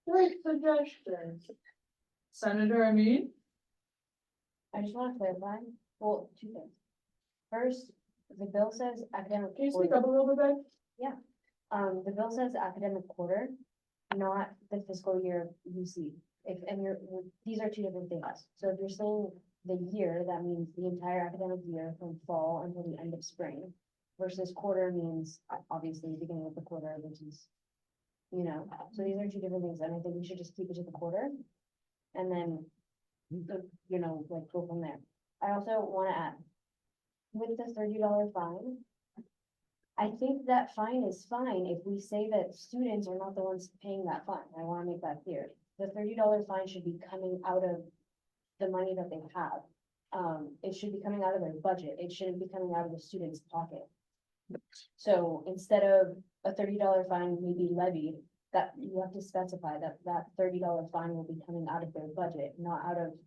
Great suggestion. Senator Amin? I just want to clarify, well, two things. First, the bill says academic Can you speak quarter, up a little bit, babe? the bill says academic quarter, not the fiscal year you see. If, and these are two different things. So if you're saying the year, that means the entire academic year from fall until the end of spring. Versus quarter means obviously the beginning of the quarter, which is, so these are two different things, and I think we should just keep it to the quarter. And then, like go from there. I also wanna add, with the $30 fine, I think that fine is fine if we say that students are not the ones paying that fine. I wanna make that clear. The $30 fine should be coming out of the money that they have. It should be coming out of their budget. It shouldn't be coming out of the student's pocket. So instead of a $30 fine may be levied, that you have to specify that that $30 fine will be coming out of their budget, not out of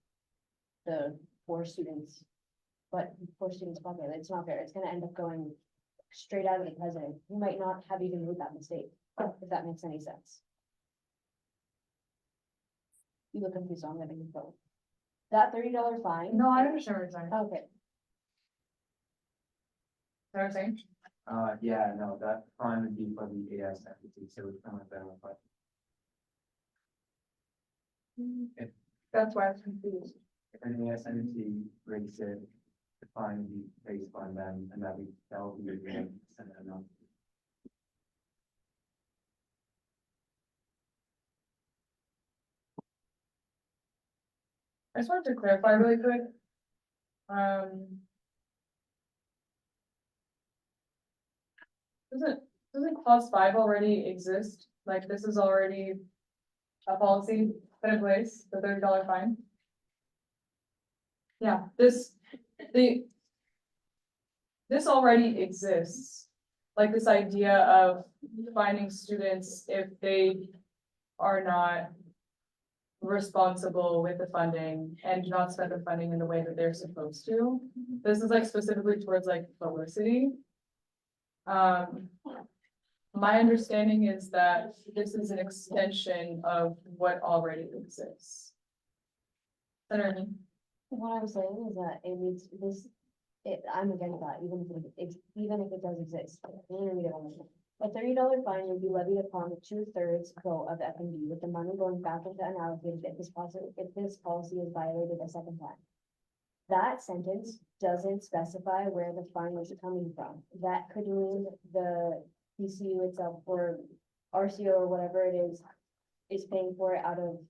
the poor students. But poor students' pocket, it's not fair. It's gonna end up going straight out of the president, who might not have even made that mistake, if that makes any sense. You look confused, so I'm gonna go. That $30 fine. No, I understand what you're saying. Okay, Is that what I'm saying? Yeah, no, that fine would be for the AS entity, so it's kind of verified. That's why I was confused. If an AS entity breaks it, the fine would be based on them, and that will be agreement, and then, I just wanted to clarify really quick. Doesn't clause 5 already exist? Like, this is already a policy put in place, the $30 fine? Yeah, this already exists. Like this idea of fining students if they are not responsible with the funding and do not spend the funding in the way that they're supposed to. This is like specifically towards like publicity. My understanding is that this is an extension of what already exists. Senator Amin? what I'm saying is that it needs this, I'm against that, even if it does exist. Let me read it one more time. A $30 fine will be levied upon the 2/3 vote of F and D, with the money going back into unallocated if this policy is violated a second time. That sentence doesn't specify where the fine is coming from. That could mean the PCU itself or RCO or whatever it is paying for it out of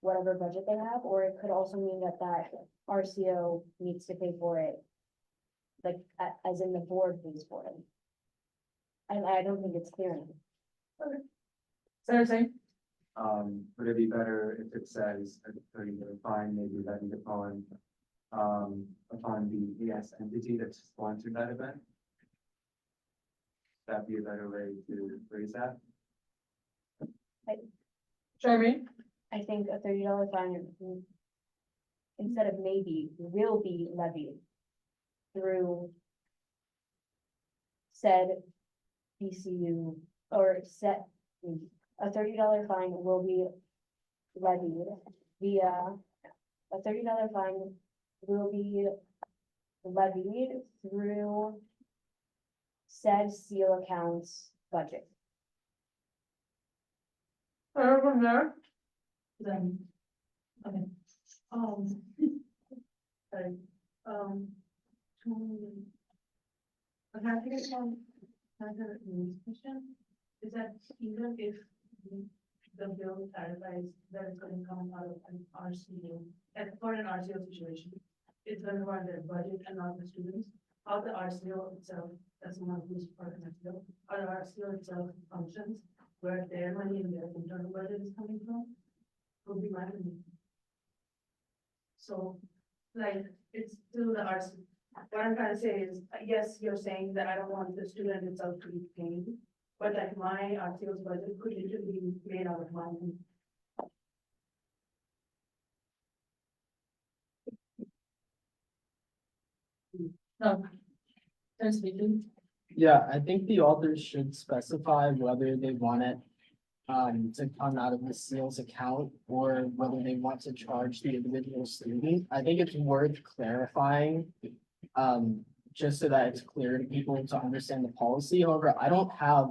whatever budget they have, or it could also mean that RCO needs to pay for it, like, as in the board pays for it. And I don't think it's clear enough. Senator Singh? would it be better if it says a $30 fine may be levied upon the AS entity that sponsored that event? That'd be a better way to phrase that. Jeremy? I think a $30 fine, instead of maybe, will be levied through said BCU or set, a $30 fine will be levied via, a $30 fine will be levied through said seal accounts budget. Everyone there? Then, okay, sorry, a clarification, another question, is that even if the bill clarifies that it's going to come out of an RCO, and for an RCO situation, it's going to run their budget and not the students, how the RCO itself, that's someone who's part of that bill, how the RCO itself functions, where their money and their internal budget is coming from, would be my opinion. So, like, it's still the RC. What I'm trying to say is, yes, you're saying that I don't want the student itself to be paid, but like my RCO's budget could literally be made out of money. No. Senator speaking. Yeah, I think the authors should specify whether they want it to come out of the seals account or whether they want to charge the individual student. I think it's worth clarifying. Just so that it's clear to people to understand the policy. However, I don't have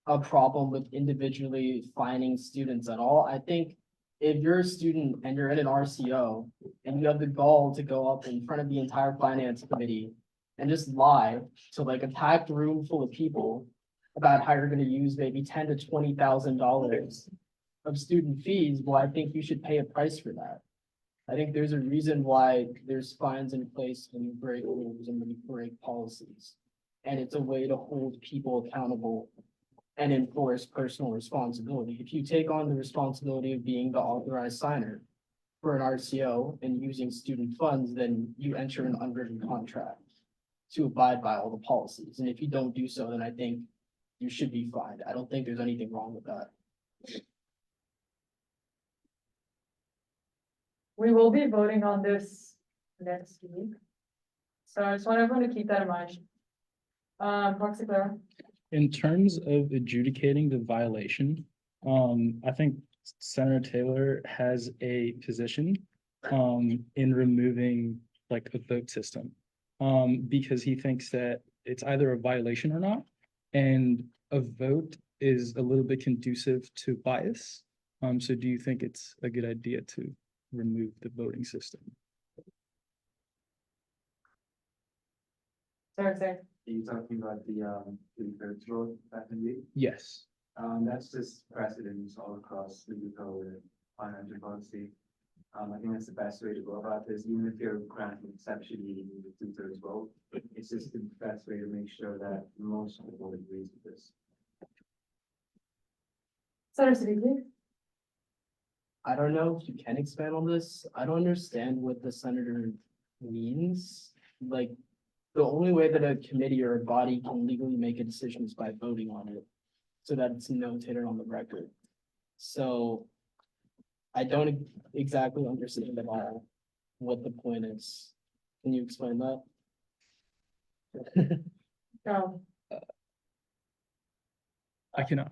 a problem with individually fining students at all. I think if you're a student and you're in an RCO and you have the gall to go up in front of the entire finance committee and just lie to like a packed room full of people about how you're gonna use maybe $10,000 to $20,000 of student fees, well, I think you should pay a price for that. I think there's a reason why there's fines in place when you break rules and when you break policies. And it's a way to hold people accountable and enforce personal responsibility. If you take on the responsibility of being the authorized signer for an RCO and using student funds, then you enter an unwritten contract to abide by all the policies. And if you don't do so, then I think you should be fined. I don't think there's anything wrong with that. We will be voting on this next week. So I just want everyone to keep that in mind. Proxy Clara, In terms of adjudicating the violation, I think Senator Taylor has a position in removing like a vote system. Because he thinks that it's either a violation or not, and a vote is a little bit conducive to bias. So do you think it's a good idea to remove the voting system? sorry, sorry. Are you talking about the two-thirds rule back in the, Yes. that's just precedents all across the code and financial policy. I think that's the best way to go about this, even if you're granting exception, you need the two-thirds vote. It's just the best way to make sure that most of the board agrees with this. Senator Siddiqui, I don't know if you can expand on this. I don't understand what the senator means. Like, the only way that a committee or a body can legally make a decision is by voting on it, so that it's notated on the record. So I don't exactly understand at all what the point is. Can you explain that? I cannot.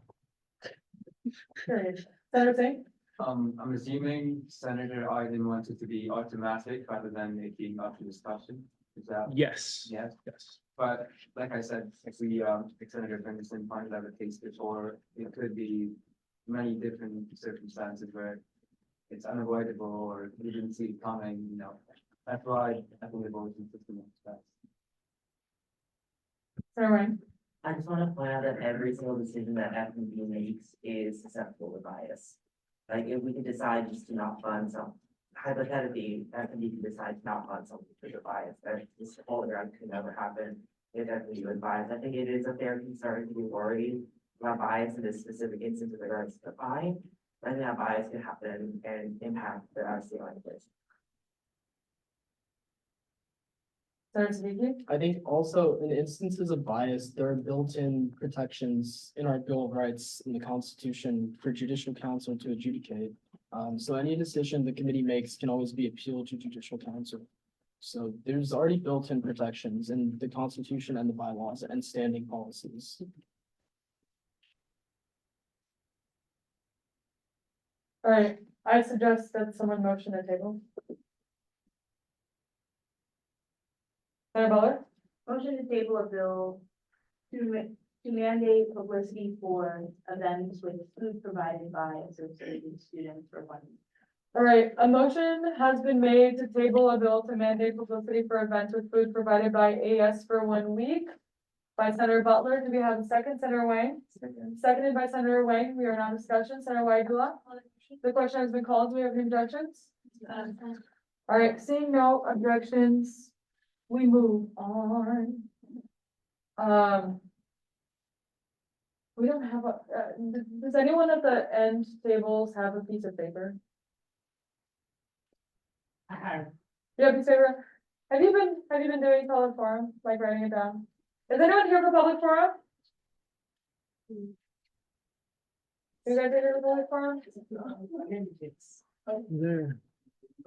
curious. Senator Singh, I'm assuming Senator Iden wants it to be automatic rather than making up the discussion. Is that? Yes. Yes. Yes. But like I said, if we, if Senator Henderson finds out a case before, it could be many different circumstances where it's unavoidable or you didn't see it coming, you know. That's why I think the voting system is best. Senator Wayne, I just want to point out that every single decision that F&B makes is susceptible to bias. Like, if we could decide just to not fund some, hypothetically, F&B could decide to not fund something because of bias, that this whole round could never happen if F&B was biased. I think it is a fair concern to be worried about bias in this specific instance with regards to the fine. I think that bias could happen and impact the RCO in place. Senator Siddiqui, I think also in instances of bias, there are built-in protections in our Bill of Rights in the Constitution for judicial counsel to adjudicate. So any decision the committee makes can always be appealed to judicial counsel. So there's already built-in protections in the Constitution and the bylaws and standing policies. all right, I suggest that someone motion the table. Senator Butler, Motion to table a bill to mandate publicity for events with food provided by associated students for 1 week. all right, a motion has been made to table a bill to mandate publicity for events with food provided by AS for 1 week. By Senator Butler, do we have a second? Senator Wang? Seconded by Senator Wang, we are now in discussion. Senator Waigula? The question has been called, do we have any objections? All right, seeing no objections, we move on. We don't have a, does anyone at the end tables have a piece of paper? You have a piece of paper? Have you been doing public forum, like writing it down? Is anyone here for public forum? You guys here for public forum? There.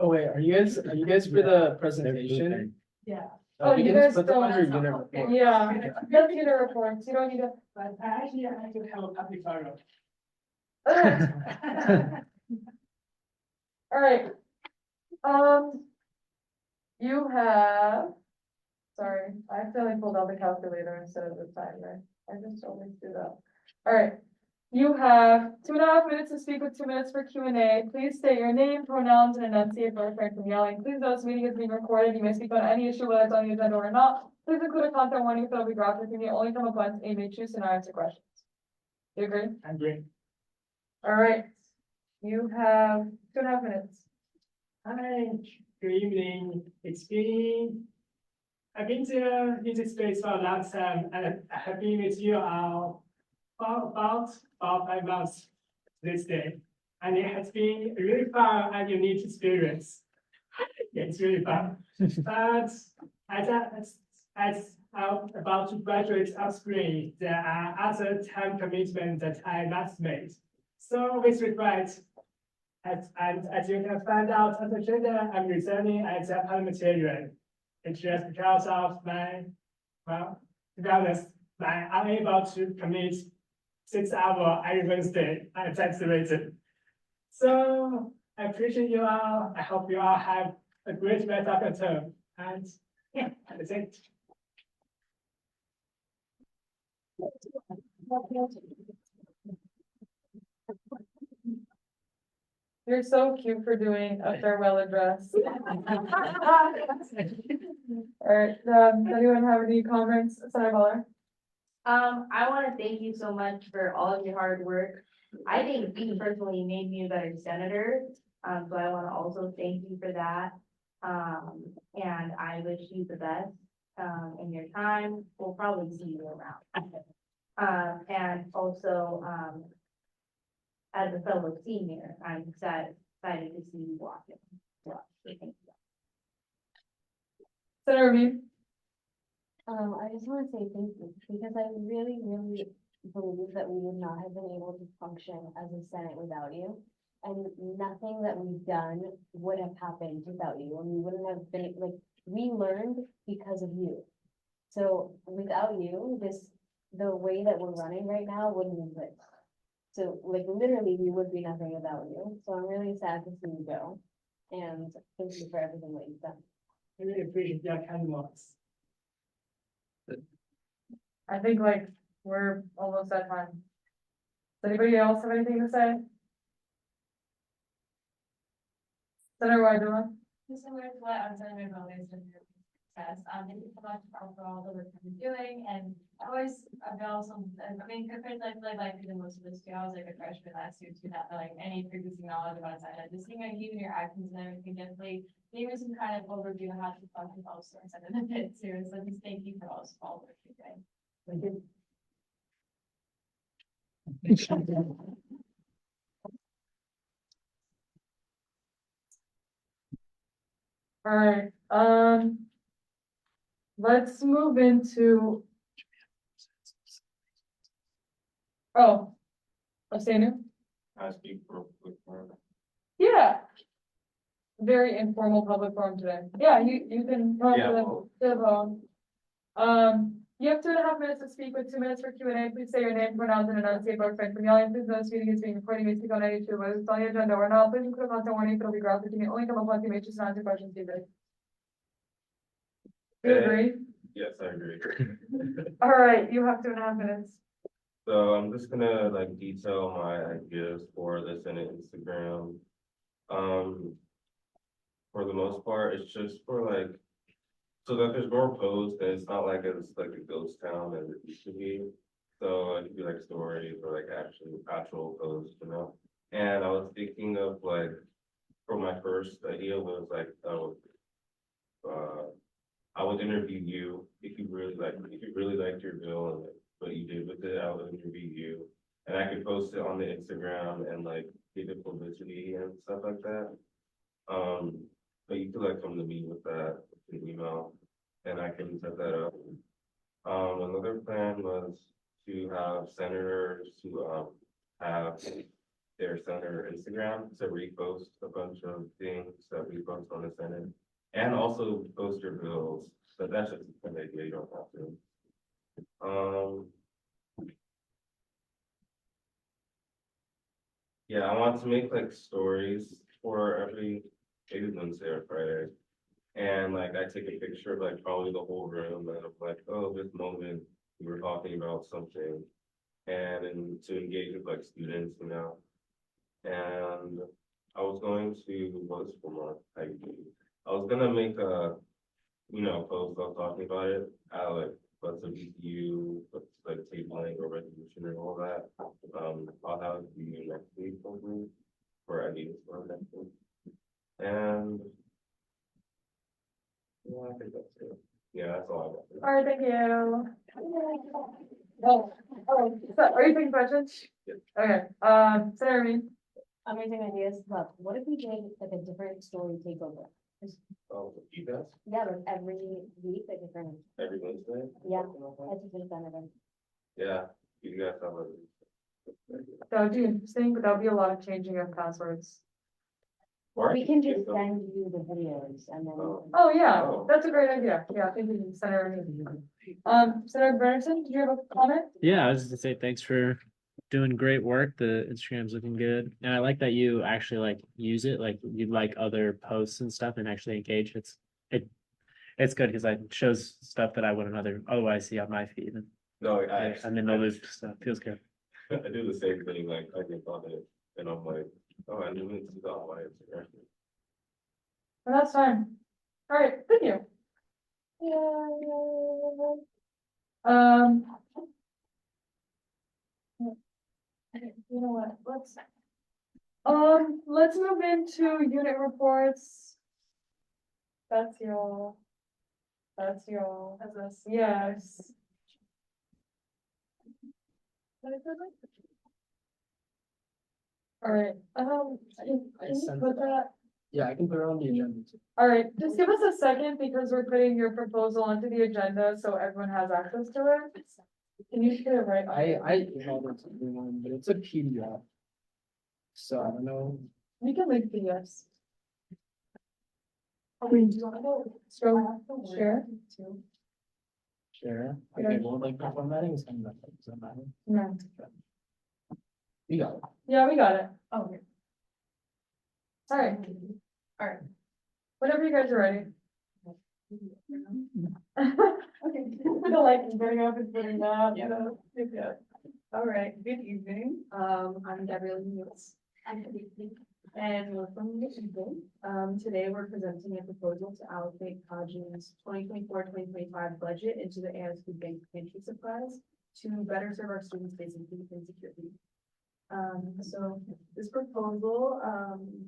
Oh, wait, are you guys for the presentation? Yeah. Oh, We you can guys put them don't- under unit report. Yeah, that's unit reports, you don't need to. But I actually have a copy photo. All right. You have, sorry, I accidentally pulled out the calculator instead of the timer. I just always do that. All right. You have 2.5 minutes to speak with 2 minutes for Q and A. Please state your name, pronouns, and enunciate for refrain from yelling. Please note this meeting is being recorded. You may speak on any issue, whether it's on the agenda or not. Please include a content warning that will be graphic and may only come up once and you may choose to not answer questions. You agree? I agree. All right. You have 2.5 minutes. Hi, good evening. I've been in this space for a long time and I have been with you for about 5 months this day. And it has been really fun and unique experience. It's really fun. But as I'm about to graduate upstream, there are other time commitments that I must make. So with regret, as you can find out on the agenda, I'm resigning as a parliamentarian. It's just because of to be honest, my unable to commit 6 hours every Wednesday, and that's the reason. So I appreciate you all. I hope you all have a great rest of your term. And yeah, that's it. You're so cute for doing a farewell address. All right, does anyone have any comments? Senator Butler? I want to thank you so much for all of your hard work. I think you personally made me a better senator. So I want to also thank you for that. And I wish you the best, in your time. We'll probably see you around. And also, as a fellow senior, I'm excited to see you walking. So thank you. Senator Reed? I just want to say thank you, because I really, really believe that we would not have been able to function as a Senate without you. And nothing that we've done would have happened without you, and we wouldn't have been, like, we learned because of you. So without you, the way that we're running right now wouldn't exist. So like literally, we would be nothing without you. So I'm really sad to see you go. And thank you for everything that you've done. I really appreciate your kind words. I think like we're almost at time. Does anybody else have anything to say? Senator Wyden? Just similar to what Senator Bowen said, thank you so much for all the work you've been doing, and I always, I've been also, I mean, compared to like through most of this too, I was like a freshman last year too, not like any previous knowledge about Senate, just seeing like even your actions and everything definitely gave me some kind of overview of how to function also in Senate a bit too, so just thank you for all the work you're doing. Thank you. All right, let's move into. Oh, Asenu? I speak for quick word. Yeah. Very informal public forum today. Yeah, you can. Yeah, well- You have 2.5 minutes to speak with 2 minutes for Q and A. Please say your name, pronouns, and enunciate for friend from yelling. Please note this meeting is being recorded. You may speak on any issue, whether it's on the agenda or not. Please include content warning. It'll be graphic. You may only come up once you may choose to answer questions. Do you agree? Yes, I agree. All right, you have 2.5 minutes. So I'm just gonna like detail my ideas for the Senate Instagram. For the most part, it's just for like, so that there's more posts and it's not like it's like a ghost town as it used to be. So it could be like stories or like actual posts, you know? And I was thinking of like, for my first idea was like, I would interview you if you really liked your bill and like, what you did with it. I would interview you, and I could post it on the Instagram and like give it publicity and stuff like that. But you could like come to me with that with an email, and I can set that up. Another plan was to have senators to have their senator Instagram to repost a bunch of things that we post on the Senate. And also post your bills, but that's just an idea, you don't have to. Yeah, I want to make like stories for every, maybe Wednesday or Friday. And like I take a picture of like probably the whole room and I'm like, oh, this moment we were talking about something. And to engage with like students, you know. And I was going to, what's for more, I was gonna make a, post up talking about it, like, what's a BTU, what's like tabling or resolution and all that. I'll have it to you next week, hopefully, for ideas for next week. And yeah, I think that's it. Yeah, that's all I got. All right, thank you. Oh, so are you taking questions? Yes. Okay, Senator Mead. Amazing ideas, but what if we did like a different story takeover? Oh, you guys, Yeah, like every week, a different, every Wednesday? yeah, as a different senator. Yeah, you guys have a. That would be interesting, but that would be a lot of changing of passwords. We can just send you the videos and then. Oh. Oh, yeah, Oh. that's a great idea. Yeah, thank you, Senator Mead. Senator Bernardson, did you have a comment? Yeah, I was just gonna say, thanks for doing great work. The Instagram's looking good. And I like that you actually like use it, like you like other posts and stuff and actually engage. It's good because it shows stuff that I wouldn't otherwise see on my feed. And No, I'm in the loop, so it feels good. I do the same thing, like I get on it and I'm like, oh, I didn't see that on my Instagram. Well, that's fine. All right, thank you. Um. You know what, let's move into unit reports. That's y'all. That's y'all. That's us. Yes. All right, can you put that? Yeah, I can put it on the agenda too. All right, just give us a second because we're putting your proposal onto the agenda so everyone has access to it. Can you put it right? I emailed it to everyone, but it's a PDF. So I don't know. We can link PDFs. Oh, wait, do you wanna go share? Share. Okay, well, like the formatting is kind of, does that matter? No. You got it. Yeah, we got it. Oh, okay. All right. All right. Whenever you guys are ready. Okay. The like getting up and putting that, you know. Yeah. All right, good evening. I'm Gabrielle Munoz. And welcome to the evening. Today we're presenting a proposal to allocate Cogent's 2024-2025 budget into the AS Food Bank pantry supplies to better serve our students facing food insecurity. So this proposal,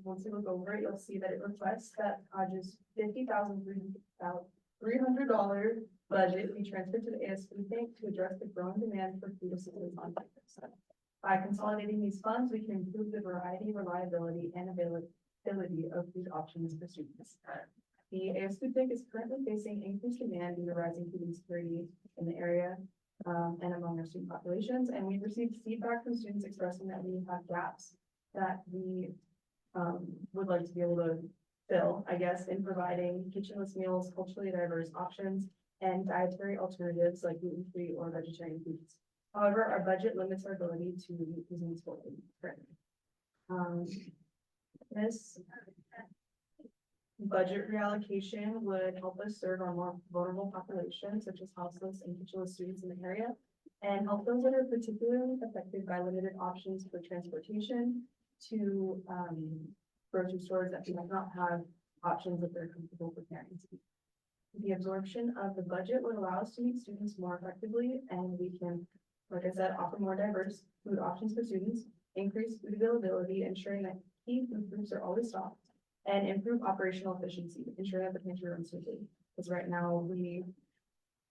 once you look over it, you'll see that it requests that Cogent's $50,300 budget be transferred to the AS Food Bank to address the growing demand for food assistance on campus. By consolidating these funds, we can improve the variety, reliability, and availability of food options for students. The AS Food Bank is currently facing increased demand due to rising food insecurity in the area and among our student populations, and we've received feedback from students expressing that we have gaps that we would like to be able to fill, I guess, in providing kitchenless meals, culturally diverse options, and dietary alternatives like gluten-free or vegetarian foods. However, our budget limits our ability to meet these needs fully currently. This budget reallocation would help us serve our more vulnerable populations, such as houseless and kitchenless students in the area, and help those that are particularly affected by limited options for transportation to grocery stores that do not have options that they're comfortable preparing to eat. The absorption of the budget would allow us to meet students more effectively, and we can, like I said, offer more diverse food options for students, increase food availability, ensuring that key food groups are always stocked, and improve operational efficiency, ensuring that the pantry runs smoothly. Because right now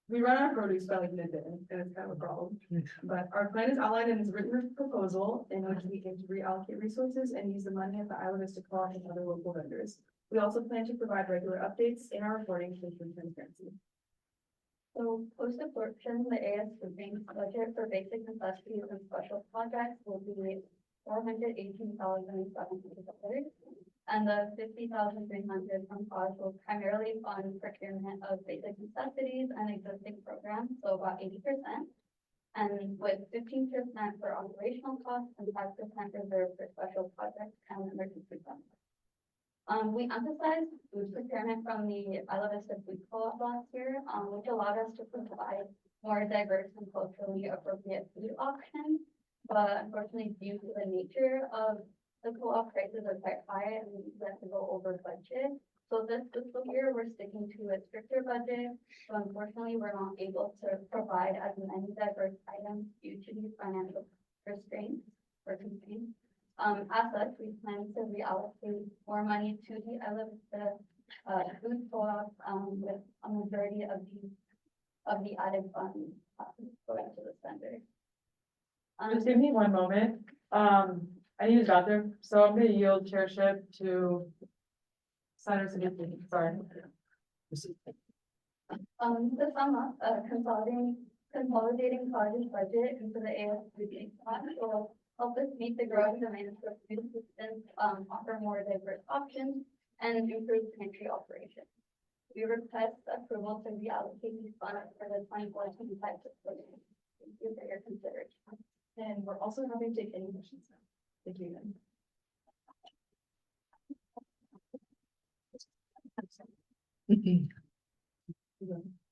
we run our produce by like midday, and it's kind of a problem. But our plan is outlined in this written proposal in which we aim to reallocate resources and use the money at the Isla Vista Co-op and other local vendors. We also plan to provide regular updates in our reporting to ensure transparency. So post-absorption, the AS Food Bank's budget for basic necessities and special projects will be $418,700. And the $50,300 from COGS will primarily fund procurement of basic necessities and existing programs, so about 80%. and with 15% for operational costs and 5% reserved for special projects and emergency funds. We emphasized food procurement from the Isla Vista Food Co-op last year, which allowed us to provide more diverse and culturally appropriate food options. But unfortunately, due to the nature of the co-op, prices are quite high and we have to go over budget. So this fiscal year, we're sticking to a stricter budget. So unfortunately, we're not able to provide as many diverse items due to these financial restraints or constraints. As such, we plan to reallocate more money to the Isla Vista food co-op, with a majority of the added funds going to the center. Just give me one moment. I need a bathroom, so I'm gonna yield chairship to Senator Siddiqui, sorry. To sum up, consolidating college budget into the ASBD fund will help us meet the growing demand for food assistance, offer more diverse options, and improve pantry operations. We request approval to reallocate these funds for the 24-25 fiscal year. Thank you for your consideration. And we're also happy to take any questions now. Thank you.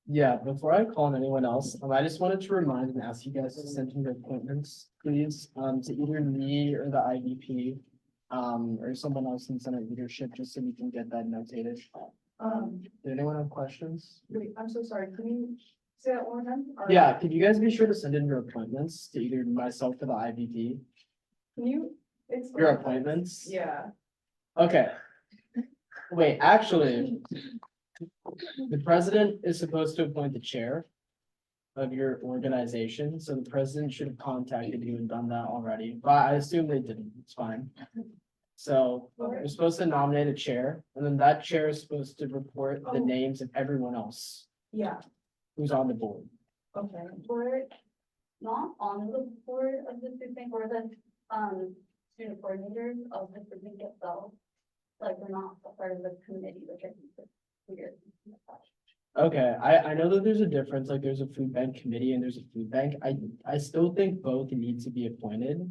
Yeah, before I call on anyone else, I just wanted to remind and ask you guys to send in your appointments, please, to either me or the IVP, or someone else in Senate leadership, just so we can get that notated. Did anyone have questions? Wait, I'm so sorry, can you say that one more time? Or- Yeah, could you guys be sure to send in your appointments to either myself or the IVP? Can you? It's. Your appointments? Yeah. Okay. Wait, actually, the president is supposed to appoint the chair of your organization, so the president should have contacted you and done that already, but I assume they didn't, it's fine. So you're supposed to nominate a chair, and then that chair is supposed to report the names of everyone else Yeah, who's on the board. okay. We're not on the board of the food bank, we're the, student coordinators of the food bank itself. Like, we're not a part of the committee, which I think is weird. Okay, I know that there's a difference, like there's a food bank committee and there's a food bank. I still think both need to be appointed.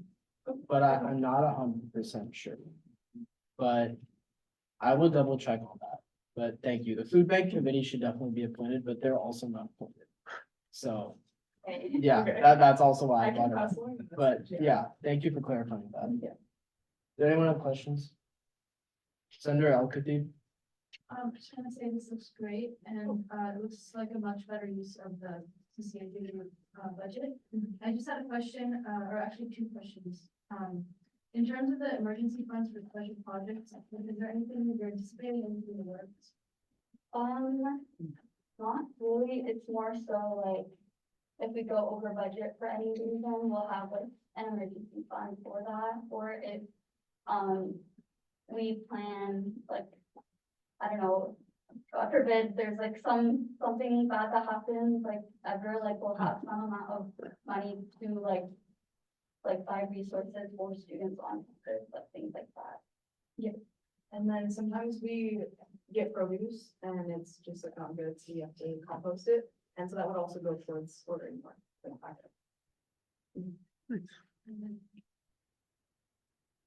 But I'm not 100% sure. But I will double check on that. But thank you. The food bank committee should definitely be appointed, but they're also not appointed. So, yeah, Okay. that's also why I I can brought it up. pass along. But yeah, thank you for clarifying that. Yeah. Does anyone have questions? Senator Al-Khatib? Just want to say this looks great and, it looks like a much better use of the CCAD, budget. I just had a question, or actually two questions. In terms of the emergency funds for special projects, is there anything that you're anticipating in the works? Not really, it's more so like, if we go over budget for any reason, we'll have like an emergency fund for that, or if, we plan, like, I don't know, God forbid, there's like something bad that happens, like ever, like we'll have some amount of money to like buy resources for students on campus, like things like that. And then sometimes we get produce and it's just like not good, so you have to compost it. And so that would also go towards ordering more. for the packet.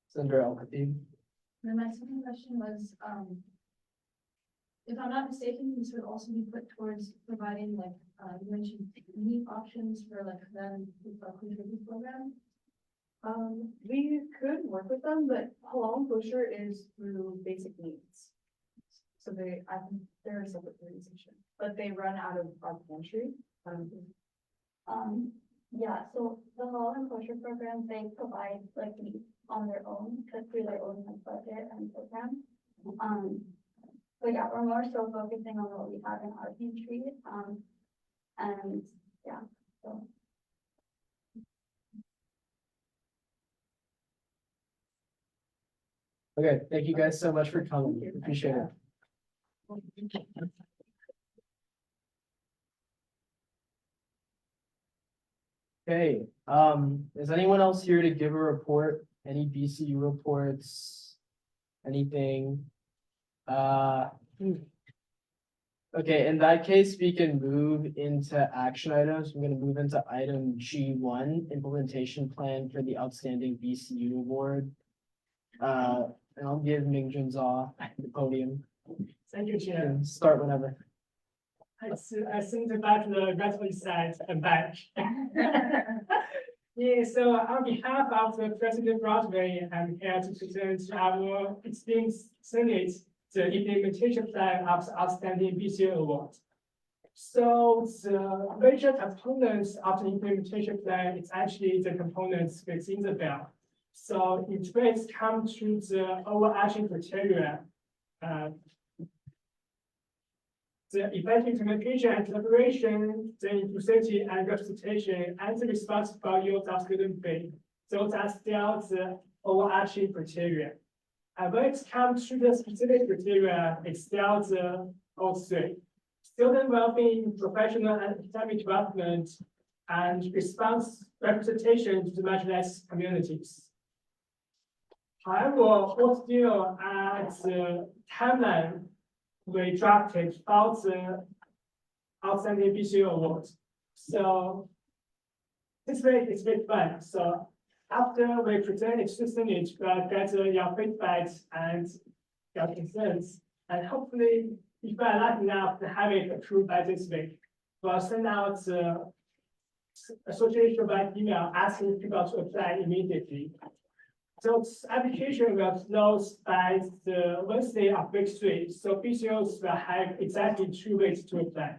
Senator Al-Khatib? And then my second question was, if I'm not mistaken, this would also be put towards providing like, you mentioned meat options for like them with the contribute program. We could work with them, but halal and kosher is through basic needs. So I think they're a separate organization, but they run out of our pantry. Yeah, so the Halal and Kosher program, they provide like meat on their own, through their own like, budget and program. But yeah, we're more so focusing on what we have in our pantry, and yeah, so. Okay, thank you guys so much for coming. Appreciate it. Okay, is anyone else here to give a report? Any BCU reports? Anything? Okay, in that case, we can move into action items. I'm gonna move into item G1, implementation plan for the outstanding BCU award. And I'll give Ming Jun Zha the podium. Thank you, You Chair. can start whenever. I think about the rest side and back. Yeah, so on behalf of the President Broadway, I'm here to present our esteemed Senate, the implementation plan of the outstanding BCO award. So the major components of the implementation plan is actually the components within the bill. So it first comes to the overarching criteria. The effective communication and collaboration, the inclusivity and representation, and the responsible use of student pay. Those are still the overarching criteria. And when it comes to the specific criteria, it's still the all three. Student well-being, professional and academic development, and response representation to the marginalized communities. However, what's still at the timeline we drafted about the outstanding BCU award. So this way is very fun. So after we present it to the Senate, we'll get your feedback and your concerns. And hopefully, if we're lucky enough to have it approved by this week, we'll send out the association by email asking people to apply immediately. So application will close by the Wednesday of week 3. So BCOs will have exactly 2 weeks to apply.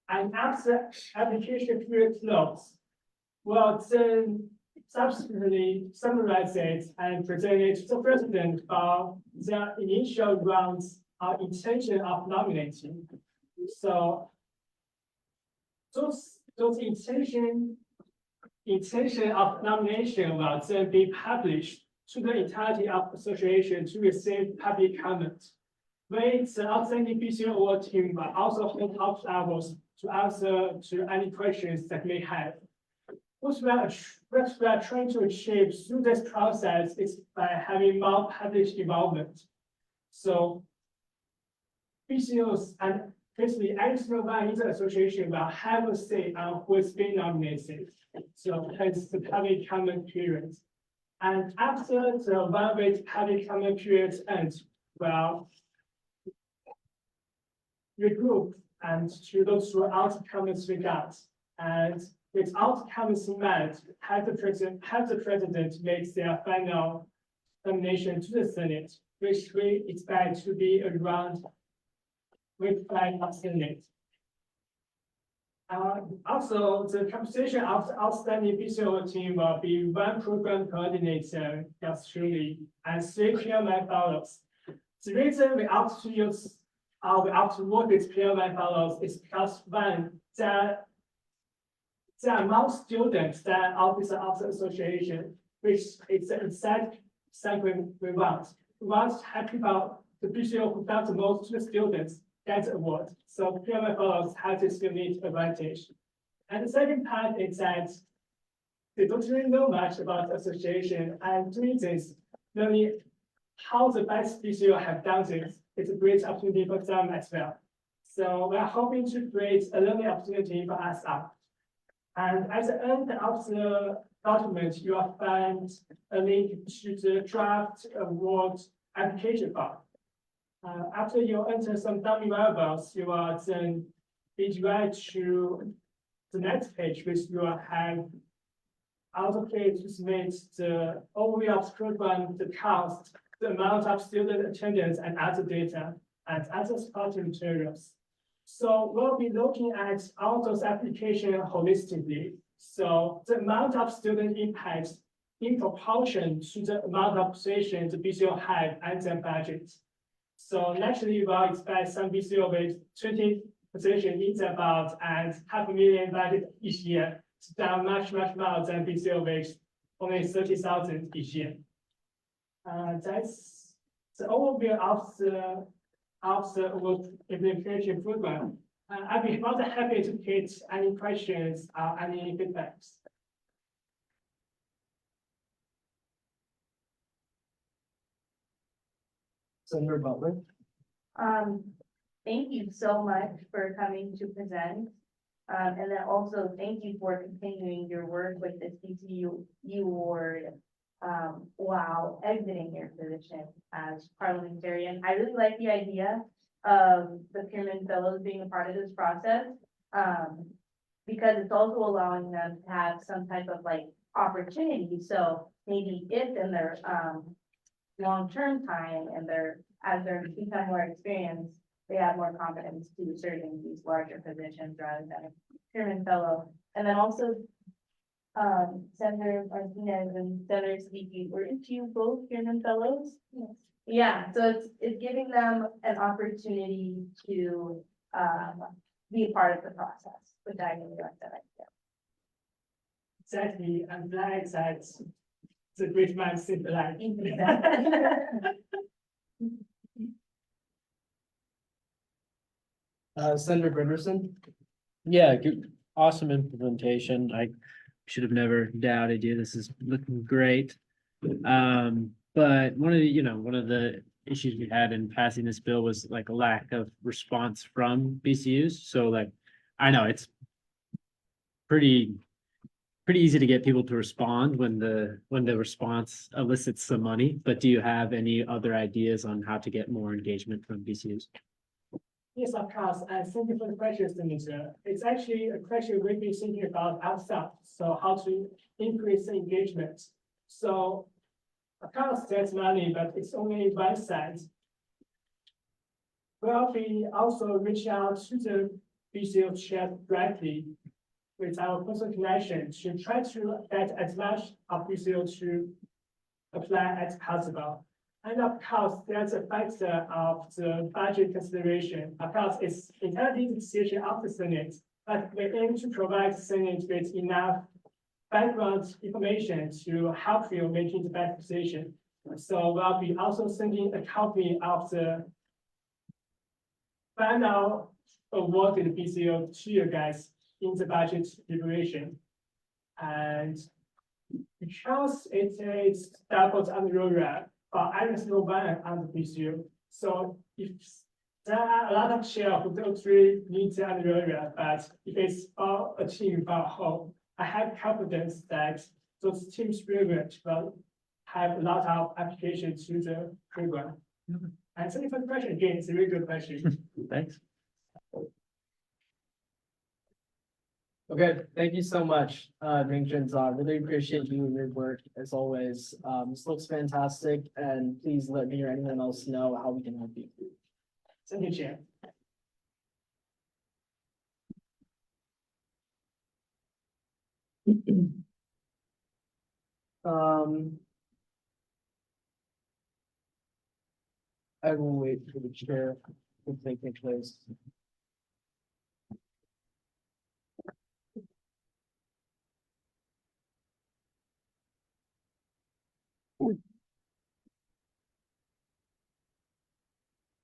And after application period close, we'll then subsequently summarize it and present it to the president for the initial rounds of intention of nominating. So those intention of nomination will then be published to the entirety of the association to receive public comment. With the outstanding BCO award team will also hold office hours to answer to any questions that may have. What we are trying to achieve through this process is by having more public involvement. So BCOs and basically every single one in the association will have a say on who is being nominated. So hence the public comment period. And after the 1 week public comment period ends, well, regroup and to look through outcomes we got. And with outcomes met, have the president make their final nomination to the Senate, which we expect to be around week 5 of Senate. Also, the composition of the outstanding BCO team will be 1 program coordinator, that's truly, and 3 PMI fellows. The reason we opt to use, we opt to work with PMI fellows is because one, there are more students than officers of the association, which is the exact cycle we want. We want to have people, the BCO who does the most to the students, get the award. So PMI fellows have this unique advantage. And the second part is that they don't really know much about the association, and doing this, learning how the best BCO have done this is a great opportunity for them as well. So we are hoping to create a learning opportunity for us all. And at the end of the document, you will find a link to the draft award application form. After you enter some dummy variables, you will then be directed to the next page, which you will have autoclave to submit the overview of the program, the cost, the amount of student attendance, and other data, and other supporting materials. So we'll be looking at all those applications holistically. So the amount of student impact in proportion to the amount of positions the BCO have and their budget. So naturally, we'll expect some BCO with 20 positions in their belt and $500,000 budget each year, to down much more than BCO with only 30,000 each year. That's the overview of the award implementation program. I'd be more than happy to take any questions or any feedbacks. Senator Butler. thank you so much for coming to present. And then also thank you for continuing your work with the CTU award. While exiting your position as parliamentarian. I really like the idea of the Pearman Fellows being a part of this process. Because it's also allowing them to have some type of like opportunity. So maybe if in their, long-term time and as they're become more experienced, they have more confidence to serve in these larger positions rather than a Pearman Fellow. And then also, Senator Martinez and Senator Siddiqui, weren't you both Pearman Fellows? Yes. Yeah, so it's giving them an opportunity to, be a part of the process, which I really like that idea. Exactly, I'm glad that the great man saved the life. Senator Bridgerson? Yeah, good, awesome implementation. I should have never doubted you. This is looking great. But one of the issues we had in passing this bill was like a lack of response from BCUs. So like, I know it's pretty easy to get people to respond when the response elicits some money, but do you have any other ideas on how to get more engagement from BCUs? Yes, of course, and thank you for the question, Senator. It's actually a question we've been thinking about ourselves, so how to increase the engagement. So, of course, there's money, but it's only one side. Well, we also reach out to the BCU chair directly with our personal connection to try to get as much of BCU to apply as possible. And of course, there's a factor of the budget consideration. Of course, it's entirely the decision of the Senate, but we aim to provide the Senate with enough background information to help you making the best decision. So we'll be also sending a copy of the final awarded BCO to you guys in the budget deliberation. And because it is doubled on the rural, but I was no one on the BCO. So if there are a lot of share who don't really need the rural, but if it's all a team about whole, I have confidence that those team spirit will have a lot of application to the program. And thank you for the question again. It's a really good question. Thanks. Okay, thank you so much, Ring Junzan. Really appreciate you and your work as always. This looks fantastic, and please let me or anyone else know how we can help you. Thank you, Chair. I will wait for the chair to take place.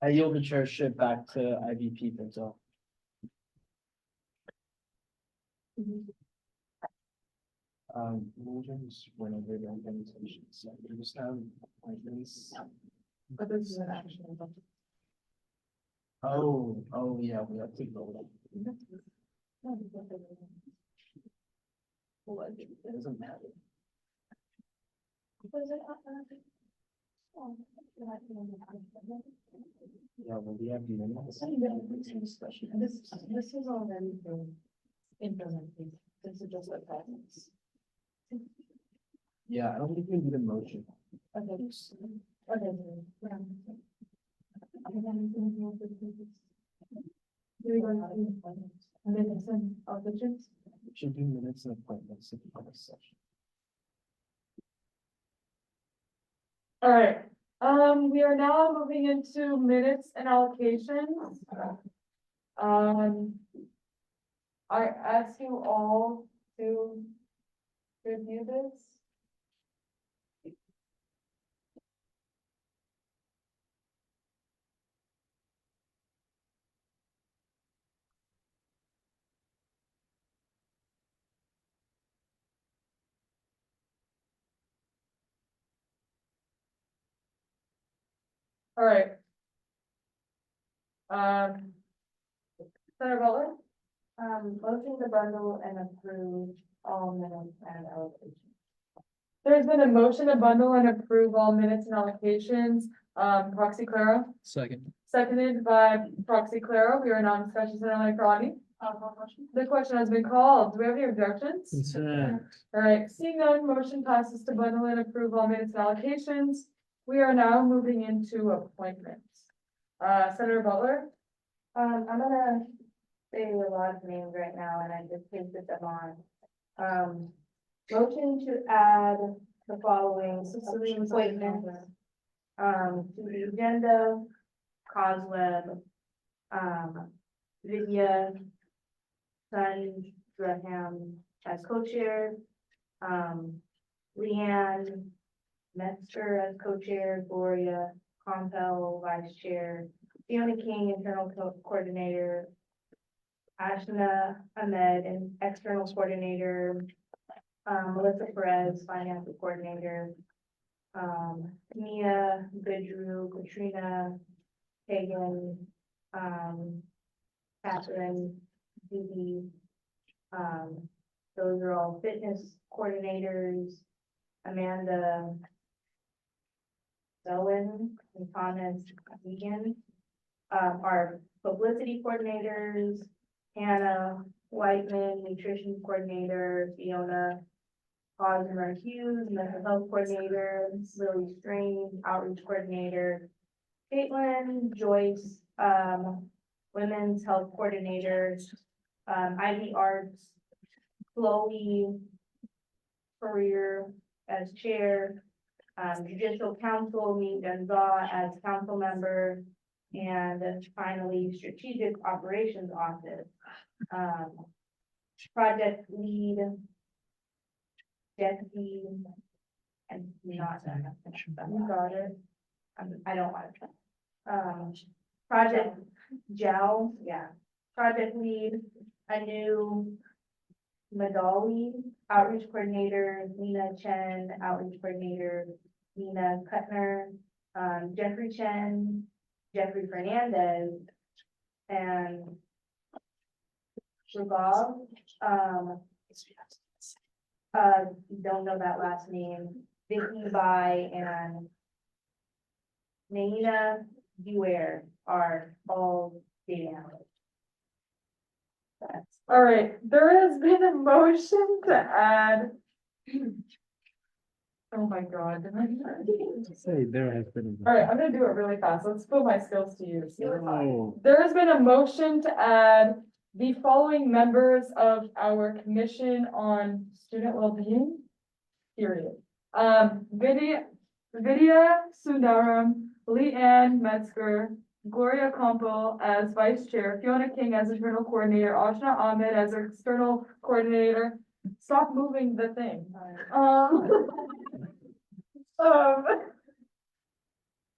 I yield the chairship back to IVP Pinto. We'll just went over the organization, so we just have appointments. But this is an action. Oh, yeah, we have to go. It doesn't matter. Yeah, well, we have the minutes. This is already been implemented. This is just like that. Yeah, I don't think we need a motion. Should do minutes and appointments in the next session. All right, we are now moving into minutes and allocations. I ask you all to review this. All right. Senator Butler? Motion to bundle and approve all minutes and allocations. There's been a motion to bundle and approve all minutes and allocations. Proxy Clara, Second. seconded by Proxy Clara. We are now in discussion, Senator Karani. The question has been called. Do we have any objections? Consent. All right, seeing none, motion passes to bundle and approve all minutes and allocations. We are now moving into appointments. Senator Butler? I'm gonna say a lot of names right now and I just pasted them on. Motion to add the following appointments. To the agenda, Cosweb, Vidya, Graham as co-chair, Leanne Metzger as co-chair, Gloria Compel vice chair, Fiona King internal coordinator, Ashna Ahmed and external coordinator, Melissa Perez financial coordinator, Mia Goodrew, Katrina Hagan, Catherine Dee. Those are all fitness coordinators. Amanda Bowen and Thomas Egan are publicity coordinators. Hannah Whiteman, nutrition coordinator. Fiona Hosmer Hughes, mental health coordinator. Lily Strange, outreach coordinator. Caitlin Joyce, women's health coordinator. Ivy Arts, Chloe Career as chair, judicial council, me Gonzalez as council member, and finally strategic operations office. Project lead, deputy, and not, you got it. I don't want to. Project Jow, yeah, project lead, Anu Madali, outreach coordinator, Nina Chen, outreach coordinator, Nina Kutner, Jeffrey Chen, Jeffrey Fernandez, and Revolve, don't know that last name, Vicky Bai and Naina Beware are all data analysts. That's All right, there has been a motion to add. Oh my God. Say there has been. All right, I'm gonna do it really fast. Let's put my skills to use. Oh. There has been a motion to add the following members of our Commission on Student Wellbeing. Period. Vidya Sundaram, Leanne Metzger, Gloria Campbell as vice chair, Fiona King as internal coordinator, Ashna Ahmed as external coordinator. Stop moving the thing.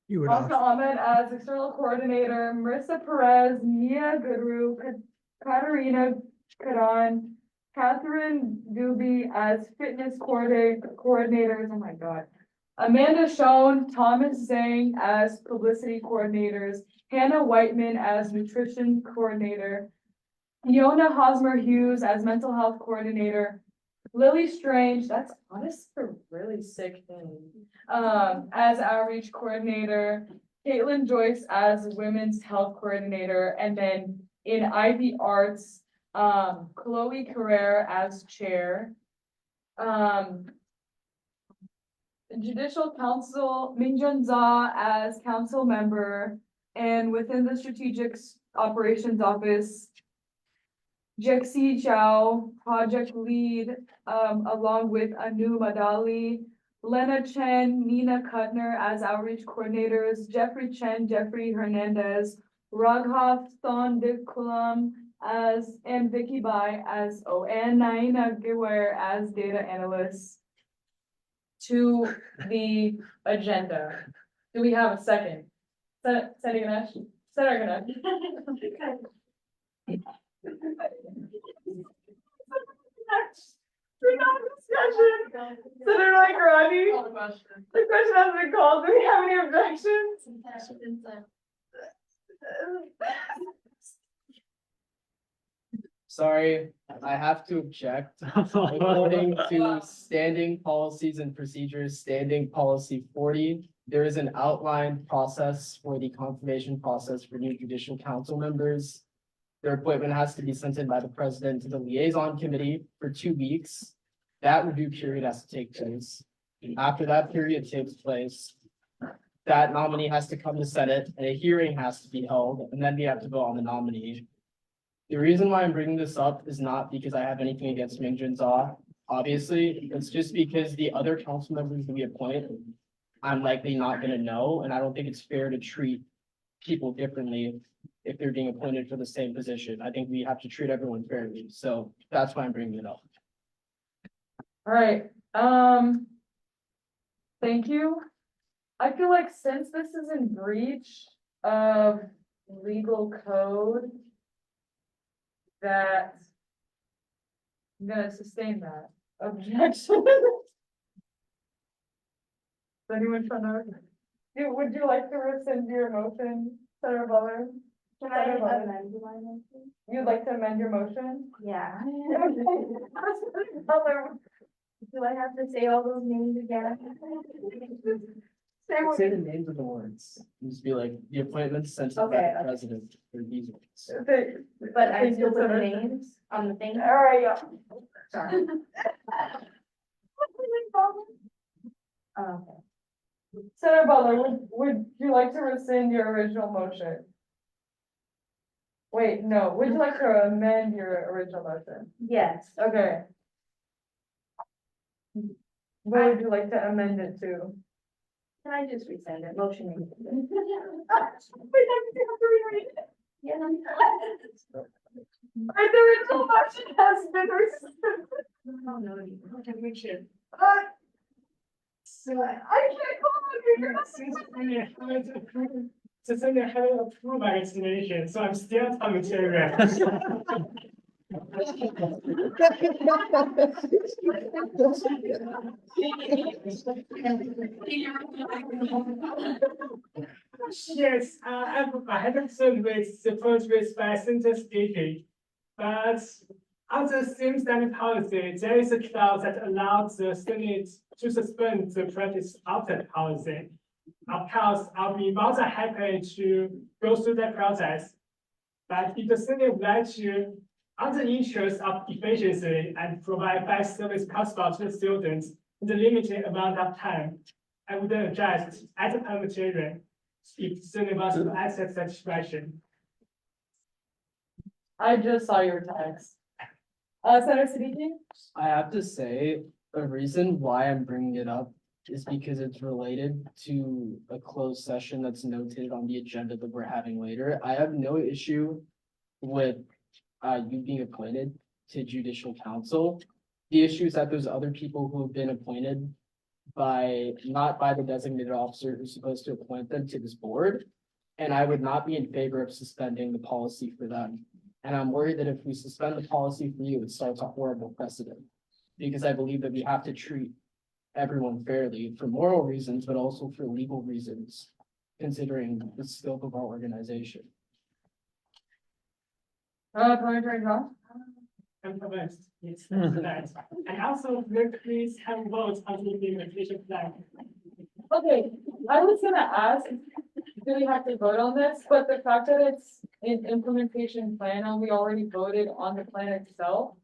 You would Ashna Ahmed as external coordinator, Marissa Perez, Mia Goodrew, Katarina Karan, Catherine Doobie as fitness coordinators. Oh my God. Amanda Schoen, Thomas Zhang as publicity coordinators, Hannah Whiteman as nutrition coordinator, Fiona Hosmer Hughes as mental health coordinator, Lily Strange, that's honestly a really sick name, as outreach coordinator, Caitlin Joyce as women's health coordinator, and then in Ivy Arts, Chloe Carrere as chair. Judicial Council, Mingjun Zha as council member, and within the Strategic Operations Office, Jexi Chow, project lead, along with Anu Madali, Lena Chen, Nina Kutner as outreach coordinators, Jeffrey Chen, Jeffrey Hernandez, Raghav Thondikulam as, and Vicky Bai as, and Naina Giwer as data analysts. To the agenda. Do we have a second? Senator Ganesh? Senator Ganesh? We got discussion. Senator Karani? The question has been called. Do we have any objections? Sorry, I have to object. According to standing policies and procedures, standing policy 40, there is an outlined process for the confirmation process for new judicial council members. Their appointment has to be sent in by the president to the liaison committee for 2 weeks. That review period has to take place. After that period takes place, that nominee has to come to Senate and a hearing has to be held, and then we have to vote on the nominee. The reason why I'm bringing this up is not because I have anything against Ming Jun Zha. Obviously, it's just because the other council members that we appoint, I'm likely not gonna know, and I don't think it's fair to treat people differently if they're being appointed for the same position. I think we have to treat everyone fairly, so that's why I'm bringing it up. All right, thank you. I feel like since this is in breach of legal code, that I'm gonna sustain that objection. Is anyone trying to, would you like to rescind your motion, Senator Butler? Can I Senator Butler, amend my motion? you'd like to amend your motion? Yeah. Okay. Butler, Do I have to say all those names again? Say the names of the words, just be like, the appointments sent to Okay, the okay. president for these words. But I still put the names on the thing? All right, yeah. Sorry. Okay. Senator Butler, would you like to rescind your original motion? Wait, no, would you like to amend your original motion? Yes. Okay. What would you like to amend it to? Can I just resend it? Motion. made. Yeah. Right, the original motion has been rescinded. Oh, no, you don't have your shit. So, I can't call on since Sonia haven't approved, so Sonia haven't approved my resignation, so I'm still on material. Yes, I had concern with the first with by sentence speaking, but under same standing policy, there is a clause that allows the Senate to suspend the practice of that policy. Of course, I'll be more than happy to go through that process. But if the Senate would like to, under the interest of efficiency and provide best service possible to the students in the limited amount of time, I would adjust as a parliamentarian if the Senate wants to access that expression. I just saw your text. Senator Siddiqui? I have to say, the reason why I'm bringing it up is because it's related to a closed session that's notated on the agenda that we're having later. I have no issue with you being appointed to judicial council. The issue is that there's other people who have been appointed not by the designated officer who's supposed to appoint them to this board. And I would not be in favor of suspending the policy for them. And I'm worried that if we suspend the policy for you, it starts a horrible precedent. Because I believe that we have to treat everyone fairly for moral reasons, but also for legal reasons, considering the scope of our organization. Parliamentarian John? I'm convinced it's that. And also, please have a vote on the implementation plan. Okay, I was gonna ask, do we have to vote on this? But the fact that it's an implementation plan and we already voted on the plan itself.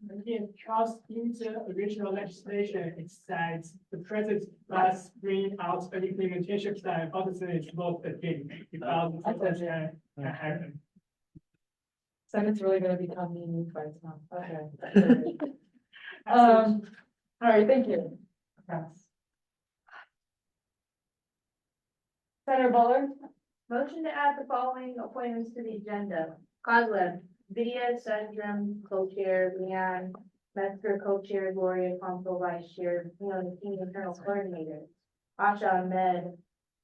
Again, because in the original legislation, it says the president must bring out an implementation plan for the Senate to vote again. Without the president can happen. Senate's really gonna become me by now. Okay. All right, thank you. Senator Butler? Motion to add the following appointments to the agenda. Kozlov, Vidya Sundram, co-chair, Leanne, Metzger, co-chair, Gloria Consul, vice chair, the team internal coordinator. Asha Ahmed,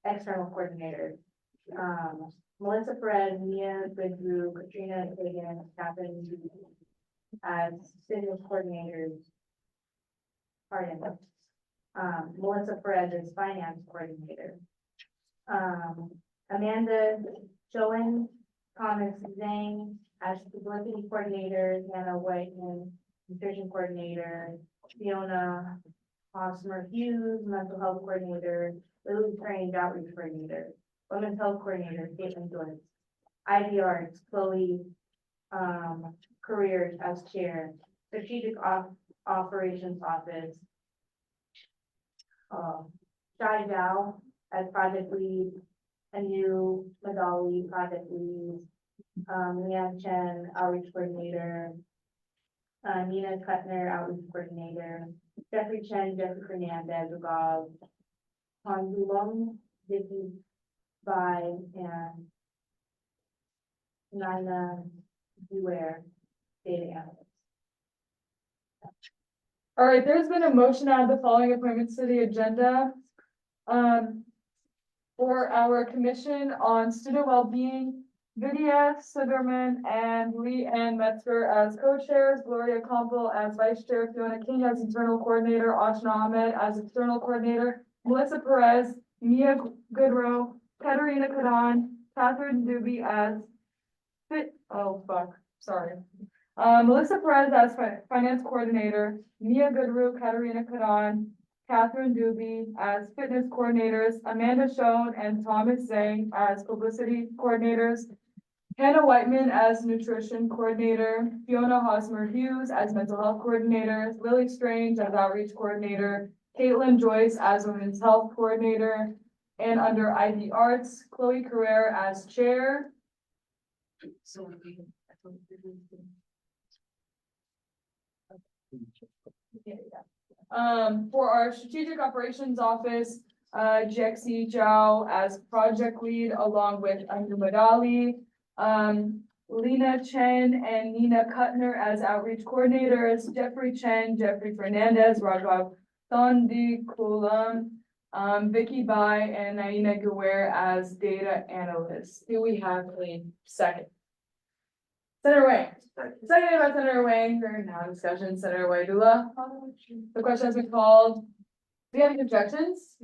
external coordinator. Melissa Fred, Mia Goodrew, Katrina Kagan, Catherine as business coordinators. Pardon. Melissa Perez is finance coordinator. Amanda Joan Thomas Zhang as publicity coordinator, Hannah Whiteman, nutrition coordinator, Fiona Hosmer Hughes, mental health coordinator, Lily Crane, outreach coordinator, women's health coordinator, Caitlin Joyce, IDR, Chloe, careers as chair, strategic operations office, Shai Zhao as project lead, Anu Madali, project lead, Leanne Chen, outreach coordinator, Nina Cutner, outreach coordinator, Jeffrey Chen, Jeffrey Fernandez, Ugov, Han Dulong, Vicky Bai, and Nina Beware, data analyst. All right, there's been a motion to add the following appointments to the agenda. For our commission on student well-being, Vidya Suderman and Lee Ann Metzger as co-chairs, Gloria Campbell as vice chair, Fiona King as internal coordinator, Ashna Ahmed as external coordinator, Melissa Perez, Mia Goodrow, Katerina Kadan, Catherine Doobie as Melissa Perez as finance coordinator, Mia Goodrow, Katerina Kadan, Catherine Doobie as fitness coordinators, Amanda Schoen and Thomas Zhang as publicity coordinators, Hannah Whiteman as nutrition coordinator, Fiona Hosmer Hughes as mental health coordinator, Lily Strange as outreach coordinator, Caitlin Joyce as women's health coordinator, and under ID Arts, Chloe Carrere as chair. For our strategic operations office, Jexi Zhao as project lead along with Anu Madali, Lena Chen and Nina Cutner as outreach coordinators, Jeffrey Chen, Jeffrey Fernandez, Raghav Thondi Kulam, Vicky Bai and Naina Guer as data analysts. Do we have a second? Senator Wang. Seconded by Senator Wang. During now discussion, Senator Waidula. The question has been called. Do you have any objections?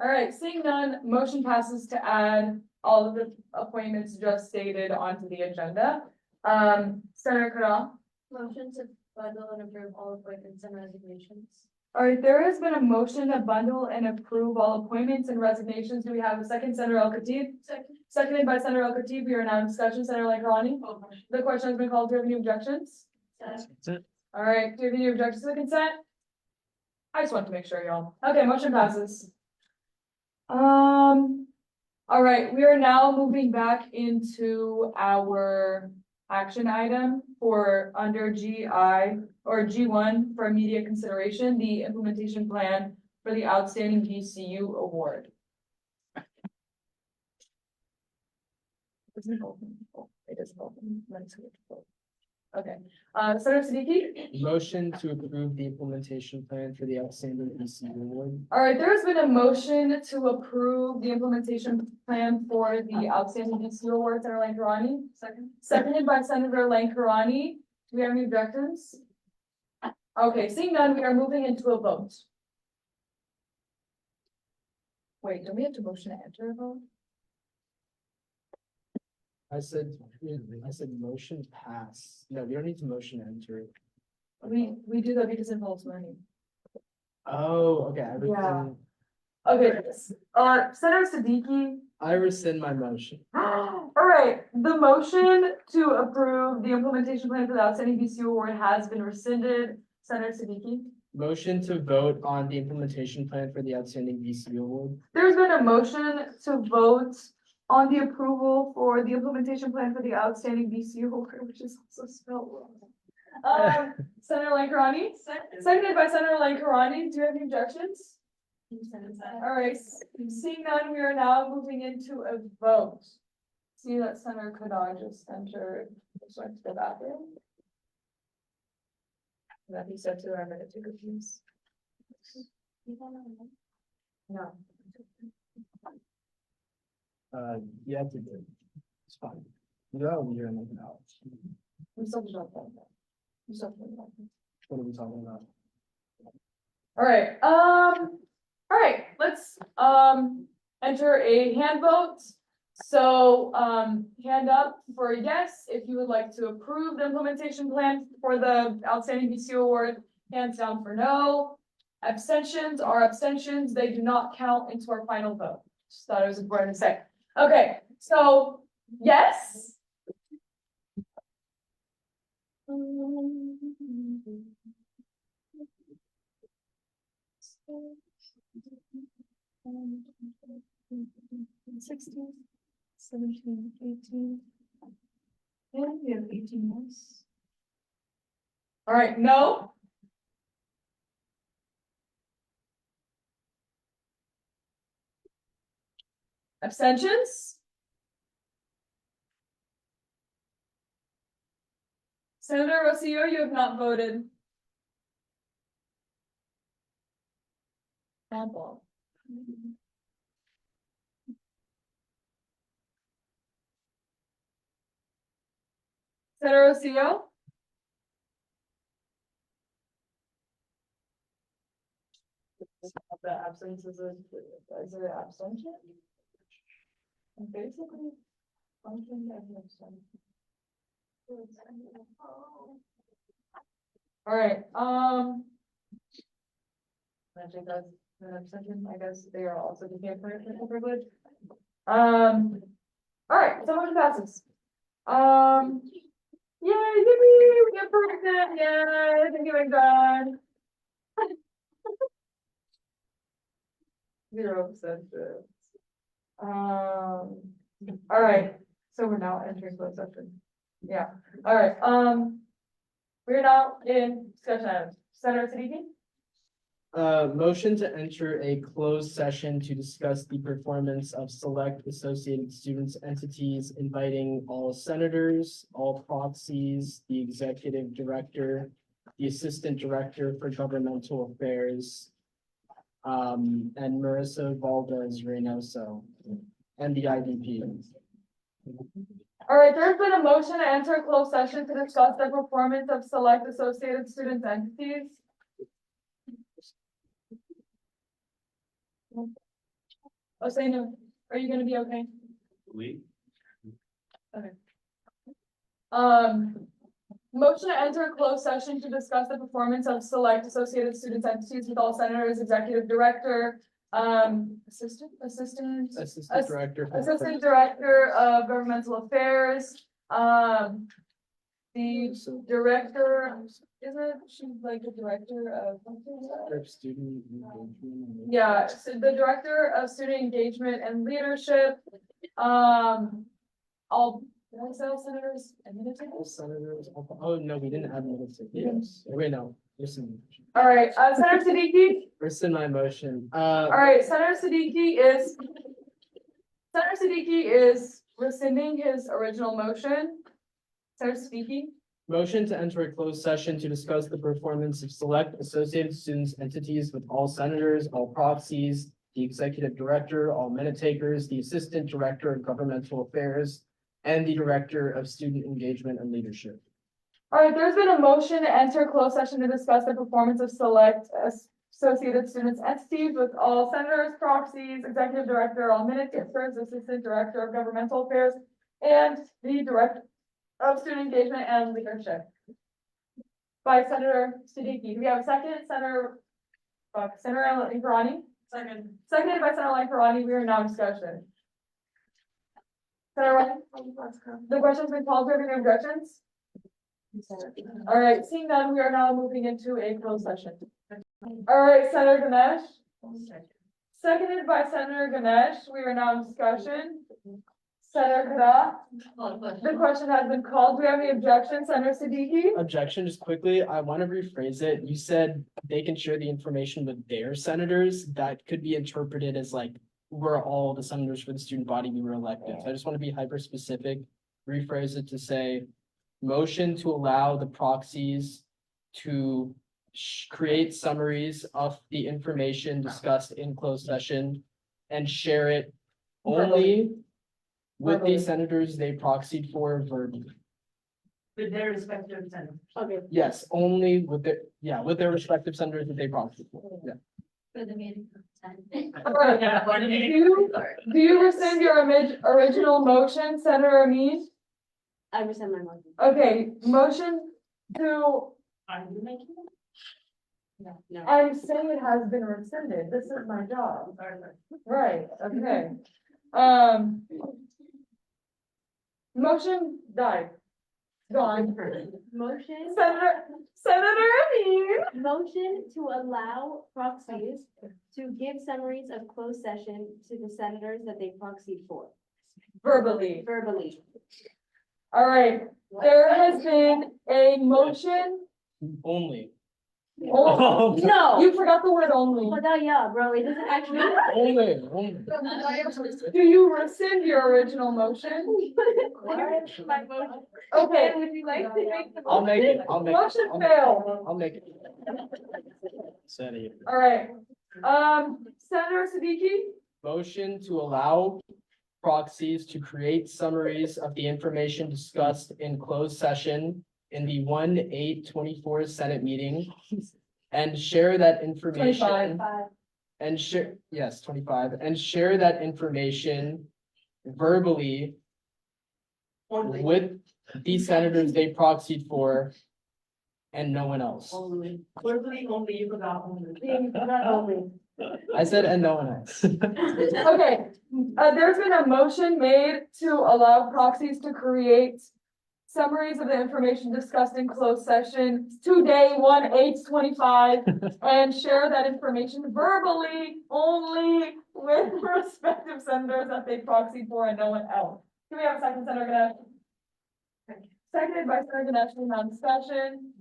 All right, seeing none, motion passes to add all of the appointments just stated onto the agenda. Senator Cadal. Motion to bundle and approve all appointments and resignations. All right, there has been a motion to bundle and approve all appointments and resignations. Do we have a second? Senator El-Khatib? Second. Seconded by Senator El-Khatib. We are now in discussion. Senator Lankarani. The question has been called. Do you have any objections? That's it. All right, do you have any objections to the consent? I just want to make sure, y'all. Okay, motion passes. All right, we are now moving back into our action item for under GI or G1 for immediate consideration, the implementation plan for the outstanding VCU award. It doesn't open. Okay, Senator Siddiqui? Motion to approve the implementation plan for the outstanding ECU award. All right, there's been a motion to approve the implementation plan for the outstanding VCU award, Senator Lankarani. Second. Seconded by Senator Lankarani. Do we have any objections? Okay, seeing none, we are moving into a vote. Wait, do we have to motion to enter a vote? I said motion pass. No, we don't need to motion to enter it. We do that because it involves money. Oh, okay. Yeah. Okay, Senator Siddiqui. I rescind my motion. All right, the motion to approve the implementation plan for the outstanding VCU award has been rescinded. Senator Siddiqui. Motion to vote on the implementation plan for the outstanding VCU award. There's been a motion to vote on the approval for the implementation plan for the outstanding VCU award, which is also spelled wrong. Senator Lankarani. Seconded by Senator Lankarani. Do you have any objections? All right, seeing none, we are now moving into a vote. See that Senator Kadar just entered, just went to the bathroom. That he said to, I'm gonna take a piece. No. You have to do it. It's fine. You go over here and look it out. We still don't know that. We still don't know that. What are we talking about? All right, let's enter a hand vote. So, hand up for a yes, if you would like to approve the implementation plan for the outstanding BCU award, hands down for no. Abstentions are abstentions, they do not count into our final vote. Just thought it was important to say. Okay, so, yes. Sixteen, 17, 18. And we have 18 months. All right, no. Abstentions? Senator Rosillo, you have not voted. Oddball. Senator Rosillo? The absence is it an abstention? And basically, function as an abstention. All right, I think that's an abstention, I guess they are also the personal privilege. All right, so motion passes. Yay, yippee, we approved it, yay, thank you, John. 0%. All right, so we're now entering closed session. Yeah, all right, we're now in discussion items. Senator Siddiqui? Motion to enter a closed session to discuss the performance of select associated students entities, inviting all senators, all proxies, the executive director, the assistant director for governmental affairs, and Marissa Valdez Reynoso, and the IDP. All right, there's been a motion to enter a closed session to discuss the performance of select associated students entities. Osana, are you gonna be okay? Motion to enter a closed session to discuss the performance of select associated students entities with all senators, executive director, assistant director of governmental affairs, the director, isn't she like the director of? Student engagement. Yeah, so the director of student engagement and leadership, all, did I say all senators and All minutes? senators, oh, no, we didn't add minutes. Yes, wait, no, rescind. All right, Senator Siddiqui, Rescind my motion. all right, Senator Siddiqui is rescinding his original motion. Senator Siddiqui, Motion to enter a closed session to discuss the performance of select associated students entities with all senators, all proxies, the executive director, all minute takers, the assistant director of governmental affairs, and the director of student engagement and leadership. all right, there's been a motion to enter closed session to discuss the performance of select associated students entities with all senators, proxies, executive director, all minute takers, assistant director of governmental affairs, and the director of student engagement and leadership. By Senator Siddiqui. Do we have a second? Senator Lanfearani? Second. Seconded by Senator Lanfearani. We are now in discussion. Senator Ryan? The question's been called. Do you have any objections? All right, seeing none, we are now moving into a closed session. All right, Senator Ganesh. Seconded by Senator Ganesh. We are now in discussion. Senator Kada, the question has been called. Do we have any objections? Senator Siddiqui? Objection, just quickly, I want to rephrase it. You said they can share the information with their senators. That could be interpreted as like, we're all the senators for the student body we were elected. So I just want to be hyper specific. Rephrase it to say, motion to allow the proxies to create summaries of the information discussed in closed session and share it only with the senators they proxied for verbally. With their respective senators. Okay. Yes, only with their, with their respective senators that they proxied for, yeah. For the meeting. Alright, do you rescind your original motion, Senator Amin? I rescind my motion. Okay, motion to, Are you making it? No. I'm saying it has been rescinded, this is my job. Right, okay. Motion died. Gone. Motion, Senator Amin. motion to allow proxies to give summaries of closed session to the senators that they proxied for Verbally. verbally. All right, there has been a motion. Only. Oh, No, you forgot the word only. yeah, bro, it doesn't actually. Only. Do you rescind your original motion? My motion. Okay. Would you like to make the? I'll make it. Motion failed. I'll make it. Send it. All right. Senator Siddiqui, Motion to allow proxies to create summaries of the information discussed in closed session in the 1/8/24 Senate meeting and share that information 25. and share, yes, 25, and share that information verbally with the senators they proxied for and no one else. Verbally only, you forgot only. not only. I said, and no one else. Okay, there's been a motion made to allow proxies to create summaries of the information discussed in closed session today, 1/8/25, and share that information verbally only with respective senators that they proxied for and no one else. Do we have a second, Senator Ganesh? Seconded by Senator Ganesh, non-discussion.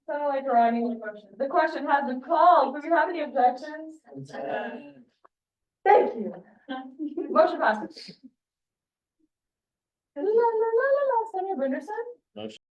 Senator Rani, the question has been called. Do we have any objections? Thank you. Motion passes. La, la, la, la, la, Senator Brinderson?